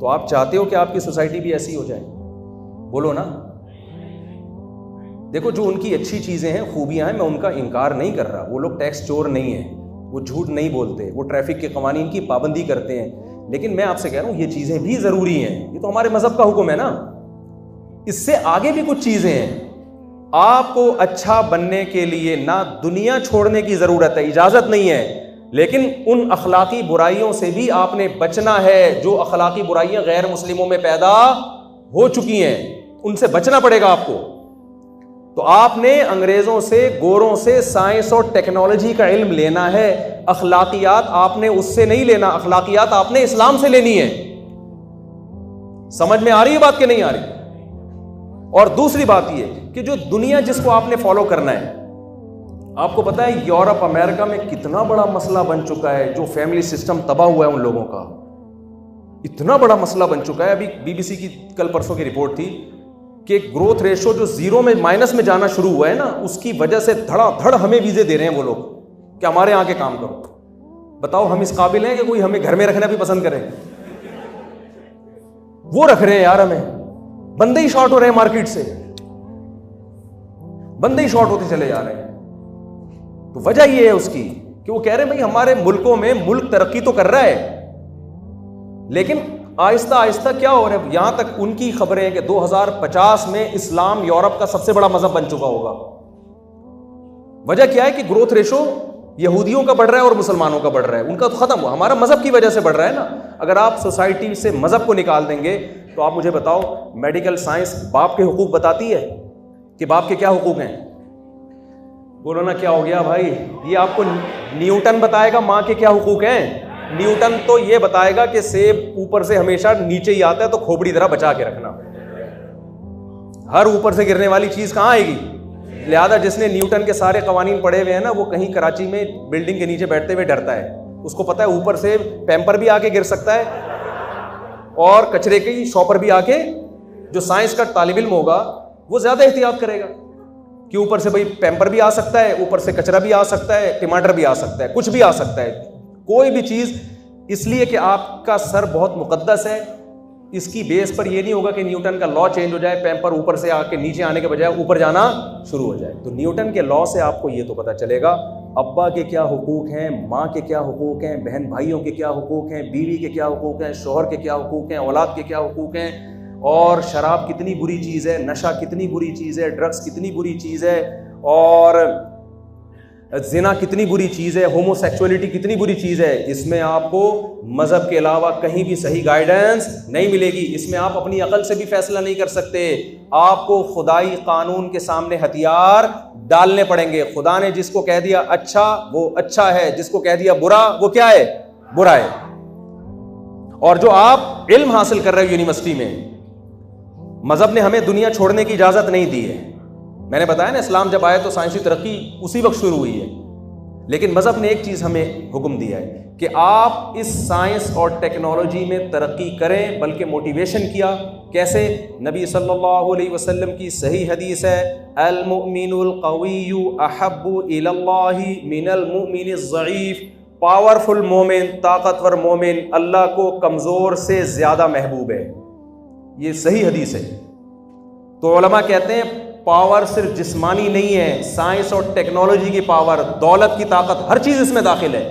تو آپ چاہتے ہو کہ آپ کی سوسائٹی بھی ایسی ہو جائے؟ بولو نا. دیکھو جو ان کی اچھی چیزیں ہیں، خوبیاں ہیں، میں ان کا انکار نہیں کر رہا. وہ لوگ ٹیکس چور نہیں ہیں، وہ جھوٹ نہیں بولتے، وہ ٹریفک کے قوانین کی پابندی کرتے ہیں. لیکن میں آپ سے کہہ رہا ہوں یہ چیزیں بھی ضروری ہیں. یہ تو ہمارے مذہب کا حکم ہے نا. اس سے آگے بھی کچھ چیزیں ہیں. آپ کو اچھا بننے کے لیے نہ دنیا چھوڑنے کی ضرورت ہے، اجازت نہیں ہے، لیکن ان اخلاقی برائیوں سے بھی آپ نے بچنا ہے جو اخلاقی برائیاں غیر مسلموں میں پیدا ہو چکی ہیں. ان سے بچنا پڑے گا آپ کو. تو آپ نے انگریزوں سے، گوروں سے سائنس اور ٹیکنالوجی کا علم لینا ہے. اخلاقیات آپ نے اس سے نہیں لینا، اخلاقیات آپ نے اسلام سے لینی ہے. سمجھ میں آ رہی ہے بات کہ نہیں آ رہی؟ اور دوسری بات یہ کہ جو دنیا جس کو آپ نے فالو کرنا ہے، آپ کو پتا ہے یورپ امریکہ میں کتنا بڑا مسئلہ بن چکا ہے. جو فیملی سسٹم تباہ ہوا ہے ان لوگوں کا، اتنا بڑا مسئلہ بن چکا ہے. ابھی BBC کی کل پرسوں کی رپورٹ تھی کہ گروتھ ریشو جو زیرو میں مائنس میں جانا شروع ہوا ہے نا، اس کی وجہ سے دھڑا دھڑ ہمیں ویزے دے رہے ہیں وہ لوگ کہ ہمارے یہاں کے کام کرو. بتاؤ ہم اس قابل ہیں کہ کوئی ہمیں گھر میں رکھنا بھی پسند کرے؟ وہ رکھ رہے ہیں یار. ہمیں بندے ہی شارٹ ہو رہے ہیں، مارکیٹ سے بندے ہی شارٹ ہوتے چلے جا رہے ہیں. تو وجہ یہ ہے اس کی کہ وہ کہہ رہے ہیں بھائی ہمارے ملکوں میں ملک ترقی تو کر رہا ہے، لیکن آہستہ آہستہ کیا ہو رہا ہے. یہاں تک ان کی خبریں ہیں کہ 2050 میں اسلام یورپ کا سب سے بڑا مذہب بن چکا ہوگا. وجہ کیا ہے کہ گروتھ ریشو یہودیوں کا بڑھ رہا ہے اور مسلمانوں کا بڑھ رہا ہے. ان کا تو ختم ہوا، ہمارا مذہب کی وجہ سے بڑھ رہا ہے نا. اگر آپ سوسائٹی سے مذہب کو نکال دیں گے تو آپ مجھے بتاؤ، میڈیکل سائنس باپ کے حقوق بتاتی ہے کہ باپ کے کیا حقوق ہیں؟ بولو نا کیا ہو گیا بھائی؟ یہ آپ کو نیوٹن بتائے گا ماں کے کیا حقوق ہیں؟ نیوٹن تو یہ بتائے گا کہ سیب اوپر سے ہمیشہ نیچے ہی آتا ہے تو کھوپڑی طرح بچا کے رکھنا. ہر اوپر سے گرنے والی چیز کہاں آئے گی؟ لہذا جس نے نیوٹن کے سارے قوانین پڑھے ہوئے ہیں نا، وہ کہیں کراچی میں بلڈنگ کے نیچے بیٹھتے ہوئے ڈرتا ہے. اس کو پتا ہے اوپر سے پیمپر بھی آ کے گر سکتا ہے اور کچرے کی شاپر بھی آ کے. جو سائنس کا طالب علم ہوگا وہ زیادہ احتیاط کرے گا کہ اوپر سے بھائی پیمپر بھی آ سکتا ہے، اوپر سے کچرا بھی آ سکتا ہے، ٹماٹر بھی آ سکتا ہے، کچھ بھی آ سکتا ہے، کوئی بھی چیز. اس لیے کہ آپ کا سر بہت مقدس ہے. اس کی بیس پر یہ نہیں ہوگا کہ نیوٹن کا لا چینج ہو جائے، پیمپر اوپر سے آ کے نیچے آنے کے بجائے اوپر جانا شروع ہو جائے. تو نیوٹن کے لا سے آپ کو یہ تو پتہ چلے گا ابا کے کیا حقوق ہیں، ماں کے کیا حقوق ہیں، بہن بھائیوں کے کیا حقوق ہیں، بیوی کے کیا حقوق ہیں، شوہر کے کیا حقوق ہیں، اولاد کے کیا حقوق ہیں. اور شراب کتنی بری چیز ہے، نشہ کتنی بری چیز ہے، ڈرگس کتنی بری چیز ہے، اور زنا کتنی بری چیز ہے، ہومو سیکچولیٹی کتنی بری چیز ہے. اس میں آپ کو مذہب کے علاوہ کہیں بھی صحیح گائیڈنس نہیں ملے گی. اس میں آپ اپنی عقل سے بھی فیصلہ نہیں کر سکتے. آپ کو خدائی قانون کے سامنے ہتھیار ڈالنے پڑیں گے. خدا نے جس کو کہہ دیا اچھا وہ اچھا ہے، جس کو کہہ دیا برا وہ کیا ہے؟ برا ہے. اور جو آپ علم حاصل کر رہے ہو یونیورسٹی میں، مذہب نے ہمیں دنیا چھوڑنے کی اجازت نہیں دی ہے. میں نے بتایا نا اسلام جب آیا تو سائنسی ترقی اسی وقت شروع ہوئی ہے، لیکن مذہب نے ایک چیز ہمیں حکم دیا ہے کہ آپ اس سائنس اور ٹیکنالوجی میں ترقی کریں، بلکہ موٹیویشن کیا. کیسے؟ نبی صلی اللہ علیہ وسلم کی صحیح حدیث ہے، المؤمن القوی احب الی اللہ من المؤمن الضعیف. پاورفل مومن، طاقتور مومن اللہ کو کمزور سے زیادہ محبوب ہے. یہ صحیح حدیث ہے. تو علماء کہتے ہیں پاور صرف جسمانی نہیں ہے، سائنس اور ٹیکنالوجی کی پاور، دولت کی طاقت، ہر چیز اس میں داخل ہے.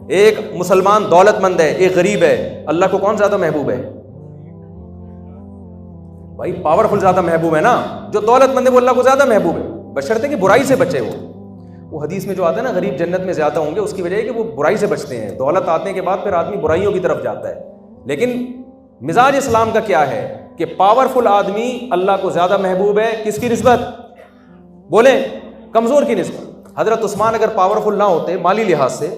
ایک مسلمان دولت مند ہے، ایک غریب ہے، اللہ کو کون زیادہ محبوب ہے؟ بھائی پاورفل زیادہ محبوب ہے نا. جو دولت مند ہے وہ اللہ کو زیادہ محبوب ہے، بشرطے کہ برائی سے بچے. وہ حدیث میں جو آتا ہے نا غریب جنت میں زیادہ ہوں گے، اس کی وجہ ہے کہ وہ برائی سے بچتے ہیں. دولت آنے کے بعد پھر آدمی برائیوں کی طرف جاتا ہے. لیکن مزاج اسلام کا کیا ہے کہ پاورفل آدمی اللہ کو زیادہ محبوب ہے. کس کی نسبت؟ بولیں، کمزور کی نسبت. حضرت عثمان اگر پاورفل نہ ہوتے مالی لحاظ سے،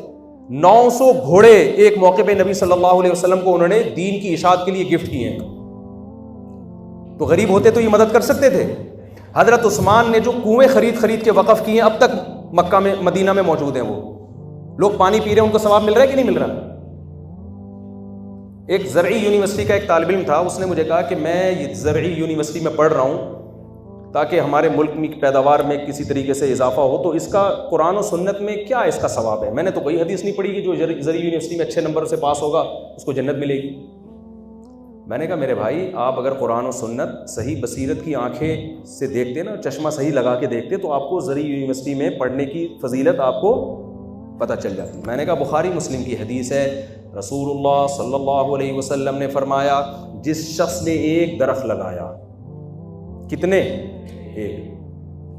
900 گھوڑے ایک موقع پہ نبی صلی اللہ علیہ وسلم کو انہوں نے دین کی اشاعت کے لیے گفٹ کیے ہیں. تو غریب ہوتے تو یہ مدد کر سکتے تھے. حضرت عثمان نے جو کنویں خرید کے وقف کیے ہیں، اب تک مکہ میں مدینہ میں موجود ہیں. وہ لوگ پانی پی رہے ہیں، ان کو ثواب مل رہا ہے کہ نہیں مل رہا؟ ایک زرعی یونیورسٹی کا ایک طالب علم تھا، اس نے مجھے کہا کہ میں یہ زرعی یونیورسٹی میں پڑھ رہا ہوں تاکہ ہمارے ملک کی پیداوار میں کسی طریقے سے اضافہ ہو، تو اس کا قرآن و سنت میں کیا اس کا ثواب ہے؟ میں نے تو کوئی حدیث نہیں پڑھی کہ جو زرعی یونیورسٹی میں اچھے نمبر سے پاس ہوگا اس کو جنت ملے گی. میں نے کہا میرے بھائی آپ اگر قرآن و سنت صحیح بصیرت کی آنکھیں سے دیکھتے نا، چشمہ صحیح لگا کے دیکھتے، تو آپ کو زرعی یونیورسٹی میں پڑھنے کی فضیلت آپ کو پتہ چل جاتی۔ میں نے کہا بخاری مسلم کی حدیث ہے، رسول اللہ صلی اللہ علیہ وسلم نے فرمایا جس شخص نے ایک درخت لگایا، کتنے؟ ایک،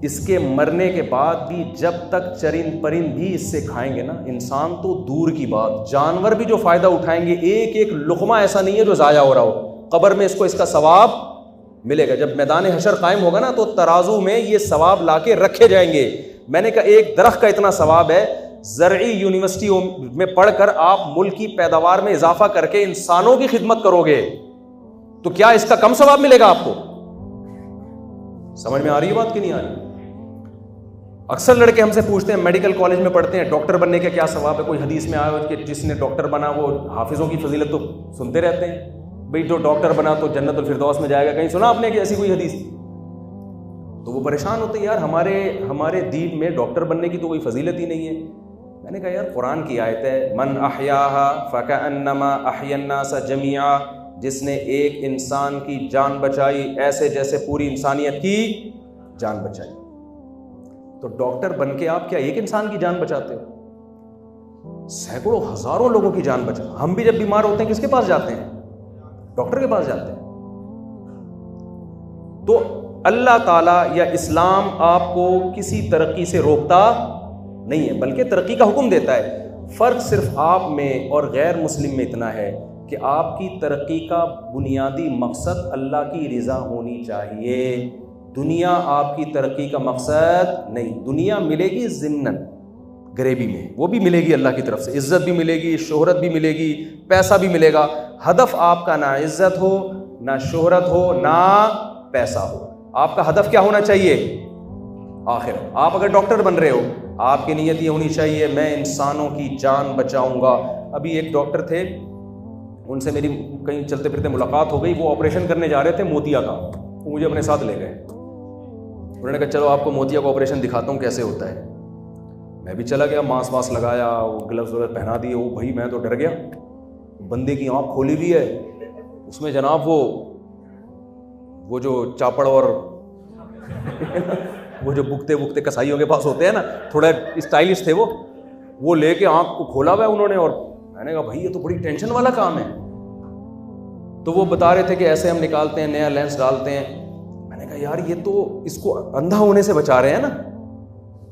اس کے مرنے کے بعد بھی جب تک چرند پرند بھی اس سے کھائیں گے نا، انسان تو دور کی بات، جانور بھی جو فائدہ اٹھائیں گے، ایک ایک لقمہ ایسا نہیں ہے جو ضائع ہو رہا ہو، قبر میں اس کو اس کا ثواب ملے گا۔ جب میدان حشر قائم ہوگا نا تو ترازو میں یہ ثواب لا کے رکھے جائیں گے۔ میں نے کہا ایک درخت کا اتنا ثواب ہے، زرعی یونیورسٹیوں میں پڑھ کر آپ ملک کی پیداوار میں اضافہ کر کے انسانوں کی خدمت کرو گے تو کیا اس کا کم ثواب ملے گا آپ کو؟ سمجھ میں آ رہی ہے بات کہ نہیں آ رہی؟ اکثر لڑکے ہم سے پوچھتے ہیں میڈیکل کالج میں پڑھتے ہیں ڈاکٹر بننے کا کیا ثواب ہے، کوئی حدیث میں آیا ہو کہ جس نے ڈاکٹر بنا وہ حافظوں کی فضیلت تو سنتے رہتے ہیں، بھئی جو ڈاکٹر بنا تو جنت الفردوس میں جائے گا، کہیں سنا آپ نے کہ ایسی کوئی حدیث؟ تو وہ پریشان ہوتے ہیں یار ہمارے دین میں ڈاکٹر بننے کی تو کوئی فضیلت ہی نہیں ہے۔ میں نے کہا یار قرآن کی آیت ہے من احیاها فکأنما احیا الناس جميعا، جس نے ایک انسان کی جان بچائی ایسے جیسے پوری انسانیت کی جان بچائی۔ تو ڈاکٹر بن کے آپ کیا ایک انسان کی جان بچاتے ہو؟ سینکڑوں ہزاروں لوگوں کی جان بچا۔ ہم بھی جب بیمار ہوتے ہیں کس کے پاس جاتے ہیں؟ ڈاکٹر کے پاس جاتے ہیں۔ تو اللہ تعالیٰ یا اسلام آپ کو کسی ترقی سے روکتا نہیں ہے بلکہ ترقی کا حکم دیتا ہے۔ فرق صرف آپ میں اور غیر مسلم میں اتنا ہے کہ آپ کی ترقی کا بنیادی مقصد اللہ کی رضا ہونی چاہیے، دنیا آپ کی ترقی کا مقصد نہیں۔ دنیا ملے گی ضمناً غریبی میں، وہ بھی ملے گی اللہ کی طرف سے، عزت بھی ملے گی، شہرت بھی ملے گی، پیسہ بھی ملے گا۔ ہدف آپ کا نہ عزت ہو، نہ شہرت ہو، نہ پیسہ ہو۔ آپ کا ہدف کیا ہونا چاہیے؟ آخر آپ اگر ڈاکٹر بن رہے ہو، آپ کی نیت یہ ہونی چاہیے میں انسانوں کی جان بچاؤں گا۔ ابھی ایک ڈاکٹر تھے، ان سے میری کہیں چلتے پھرتے ملاقات ہو گئی، وہ آپریشن کرنے جا رہے تھے موتیا کا، وہ مجھے اپنے ساتھ لے گئے۔ انہوں نے کہا چلو آپ کو موتیا کا آپریشن دکھاتا ہوں کیسے ہوتا ہے۔ میں بھی چلا گیا، ماسک واسک لگایا، وہ گلوز وغیرہ پہنا دیے۔ وہ بھائی میں تو ڈر گیا، بندے کی آنکھ کھولی ہوئی ہے، اس میں جناب وہ جو چاپڑ اور وہ جو بکتے کسائیوں کے پاس ہوتے ہیں نا، تھوڑا اسٹائلش تھے وہ لے کے آنکھ کو کھولا ہوا ہے انہوں نے۔ اور میں نے کہا بھائی یہ تو بڑی ٹینشن والا کام ہے۔ تو وہ بتا رہے تھے کہ ایسے ہم نکالتے ہیں، نیا لینس ڈالتے ہیں۔ میں نے کہا یار یہ تو اس کو اندھا ہونے سے بچا رہے ہیں نا۔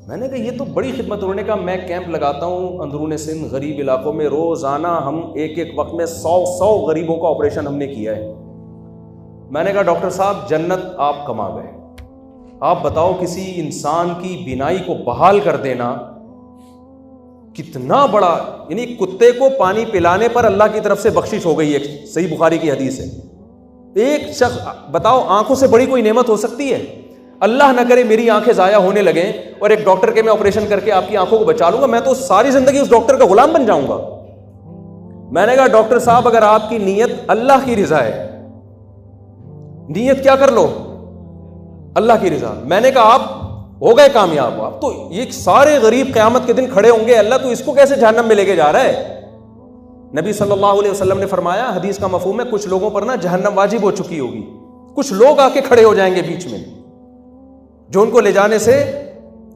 میں نے کہا یہ تو بڑی خدمت۔ انہوں نے کہا میں کیمپ لگاتا ہوں اندرون سندھ غریب علاقوں میں، روزانہ ہم ایک وقت میں 100 غریبوں کا آپریشن ہم نے کیا ہے۔ میں نے کہا ڈاکٹر صاحب جنت آپ کما گئے۔ آپ بتاؤ کسی انسان کی بینائی کو بحال کر دینا کتنا بڑا، یعنی کتے کو پانی پلانے پر اللہ کی طرف سے بخشش ہو گئی۔ ایک صحیح بخاری کی حدیث ہے، ایک شخص بتاؤ آنکھوں سے بڑی کوئی نعمت ہو سکتی ہے؟ اللہ نہ کرے میری آنکھیں ضائع ہونے لگیں اور ایک ڈاکٹر کے میں آپریشن کر کے آپ کی آنکھوں کو بچا لوں گا، میں تو ساری زندگی اس ڈاکٹر کا غلام بن جاؤں گا۔ میں نے کہا ڈاکٹر صاحب اگر آپ کی نیت اللہ کی رضا ہے، نیت کیا کر لو؟ اللہ کی رضا۔ میں نے کہا آپ ہو گئے کامیاب۔ آپ تو یہ سارے غریب قیامت کے دن کھڑے ہوں گے، اللہ تو اس کو کیسے جہنم میں لے کے جا رہا ہے؟ نبی صلی اللہ علیہ وسلم نے فرمایا، حدیث کا مفہوم ہے کچھ لوگوں پر نا جہنم واجب ہو چکی ہوگی، کچھ لوگ آ کے کھڑے ہو جائیں گے بیچ میں جو ان کو لے جانے سے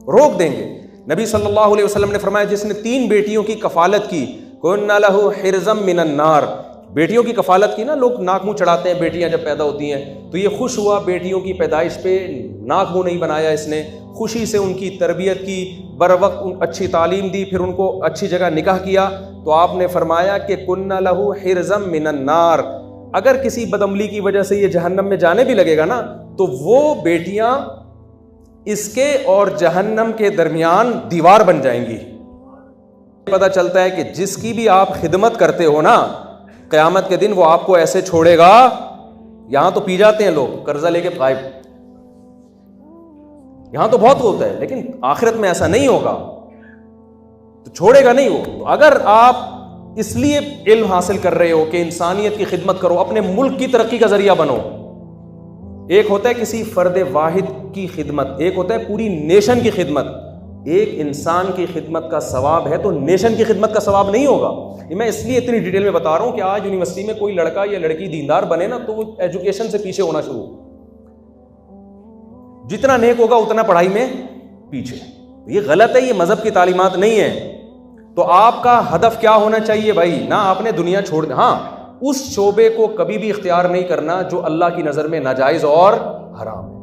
روک دیں گے۔ نبی صلی اللہ علیہ وسلم نے فرمایا جس نے 3 بیٹیوں کی کفالت کی، کُنَّ لَهُ حِرْزًا مِّنَ النَّارِ، بیٹیوں کی کفالت کی نا، لوگ ناک منہ چڑھاتے ہیں بیٹیاں جب پیدا ہوتی ہیں، تو یہ خوش ہوا بیٹیوں کی پیدائش پہ، ناک منہ نہیں بنایا اس نے، خوشی سے ان کی تربیت کی، بر وقت اچھی تعلیم دی، پھر ان کو اچھی جگہ نکاح کیا۔ تو آپ نے فرمایا کہ کُنَّ لَهُ حِرْزًا مِّنَ النَّارِ، اگر کسی بدعملی کی وجہ سے یہ جہنم میں جانے بھی لگے گا نا تو وہ بیٹیاں اس کے اور جہنم کے درمیان دیوار بن جائیں گی۔ پتہ چلتا ہے کہ جس کی بھی آپ خدمت کرتے ہو نا، قیامت کے دن وہ آپ کو ایسے چھوڑے گا، یہاں تو پی جاتے ہیں لوگ قرضہ لے کے غائب، یہاں تو بہت ہوتا ہے، لیکن آخرت میں ایسا نہیں ہوگا، تو چھوڑے گا نہیں وہ۔ تو اگر آپ اس لیے علم حاصل کر رہے ہو کہ انسانیت کی خدمت کرو، اپنے ملک کی ترقی کا ذریعہ بنو۔ ایک ہوتا ہے کسی فرد واحد کی خدمت، ایک ہوتا ہے پوری نیشن کی خدمت۔ ایک انسان کی خدمت کا ثواب ہے تو نیشن کی خدمت کا ثواب نہیں ہوگا. یہ میں اس لیے اتنی ڈیٹیل میں بتا رہا ہوں کہ آج یونیورسٹی میں کوئی لڑکا یا لڑکی دیندار بنے نا تو وہ ایجوکیشن سے پیچھے ہونا شروع. جتنا نیک ہوگا اتنا پڑھائی میں پیچھے. یہ غلط ہے, یہ مذہب کی تعلیمات نہیں ہے. تو آپ کا ہدف کیا ہونا چاہیے بھائی؟ نہ آپ نے دنیا چھوڑ دی, ہاں اس شعبے کو کبھی بھی اختیار نہیں کرنا جو اللہ کی نظر میں ناجائز اور حرام ہے.